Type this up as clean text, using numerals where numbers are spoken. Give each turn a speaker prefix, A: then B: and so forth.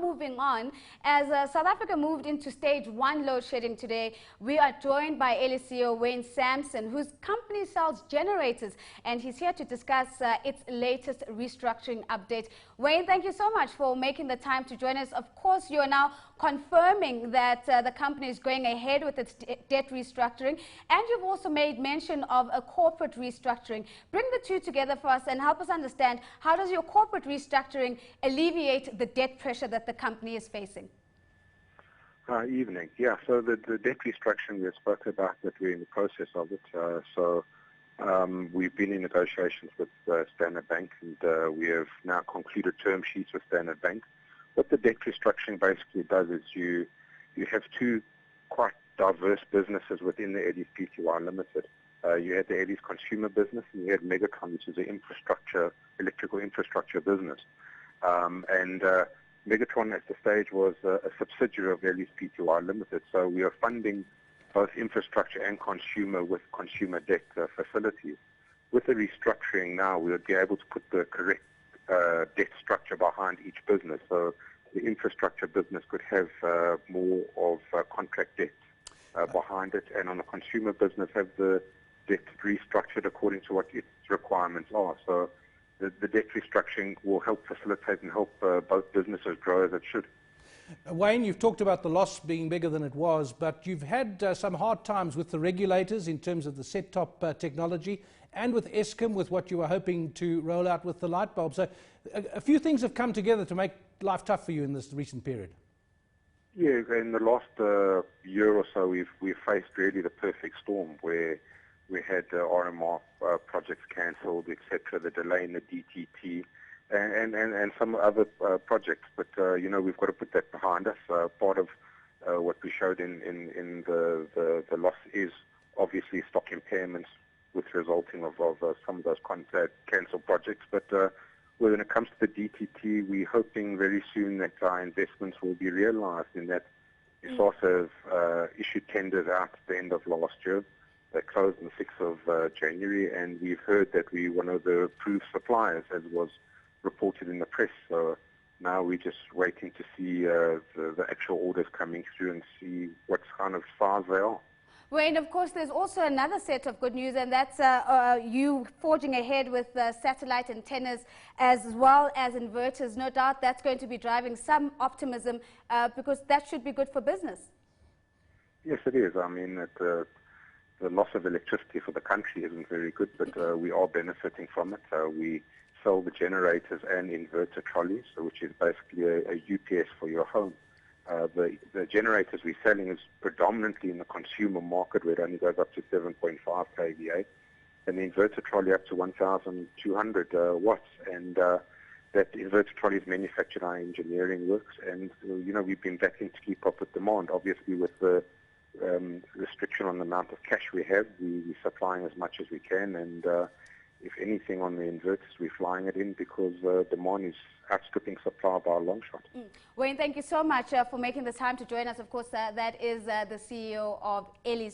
A: Moving on, as South Africa moved into stage 1 load shedding today, we are joined by Ellies CEO Wayne Samson, whose company sells generators, and he's here to discuss its latest restructuring update. Wayne, thank you so much for making the time to join us. Of course, you are now confirming that the company is going ahead with its debt restructuring, and you've also made mention of a corporate restructuring. Bring the two together for us and help us understand, how does your corporate restructuring alleviate the debt pressure that the company is facing?
B: Evening. Yeah, so the debt restructuring we spoke about, that we're in the process of it. We've been in negotiations with Standard Bank, and we have now concluded term sheets with Standard Bank. What the debt restructuring basically does is you have two quite diverse businesses within the Ellies Pty Limited. You had the Ellies consumer business, and you had Megatron, which is an electrical infrastructure business. Megatron at the stage was a subsidiary of Ellies Pty Limited, so we are funding both infrastructure and consumer with consumer debt facilities. With the restructuring now, we'll be able to put the correct debt structure behind each business. So the infrastructure business could have more of contract debt behind it, and on the consumer business have the debt restructured according to what its requirements are. So the debt restructuring will help facilitate and help both businesses grow as it should.
C: Wayne, you've talked about the loss being bigger than it was, but you've had some hard times with the regulators in terms of the set-top technology, and with Eskom, with what you were hoping to roll out with the light bulb. So a few things have come together to make life tough for you in this recent period.
B: Yeah, in the last year or so, we've faced really the perfect storm, where we had RMR projects cancelled, etc., the delay in the DTT, and some other projects. But, we've got to put that behind us. Part of what we showed in the loss is obviously stock impairments, with resulting of some of those cancelled projects. But when it comes to the DTT, we're hoping very soon that our investments will be realised, in that ISASA have issued tenders out at the end of last year. They closed on the 6th of January, and we've heard that we're one of the approved suppliers, as was reported in the press. So now we're just waiting to see the actual orders coming through and see what kind of size they are.
A: Wayne, of course, there's also another set of good news, and that's you forging ahead with satellite antennas as well as inverters. No doubt that's going to be driving some optimism, because that should be good for business.
B: Yes, it is. I mean, the loss of electricity for the country isn't very good, but we are benefiting from it. We sell the generators and inverter trolleys, which is basically a UPS for your home. The generators we're selling is predominantly in the consumer market, where it only goes up to 7.5 kVA, and the inverter trolley up to 1,200 watts. And that inverter trolley is manufactured, our engineering works, and we've been battling to keep up with demand. Obviously, with the restriction on the amount of cash we have, we're supplying as much as we can, and if anything on the inverters, we're flying it in, because demand is outstripping supply by a long shot.
A: Wayne, thank you so much for making the time to join us. Of course, that is the CEO of Ellies.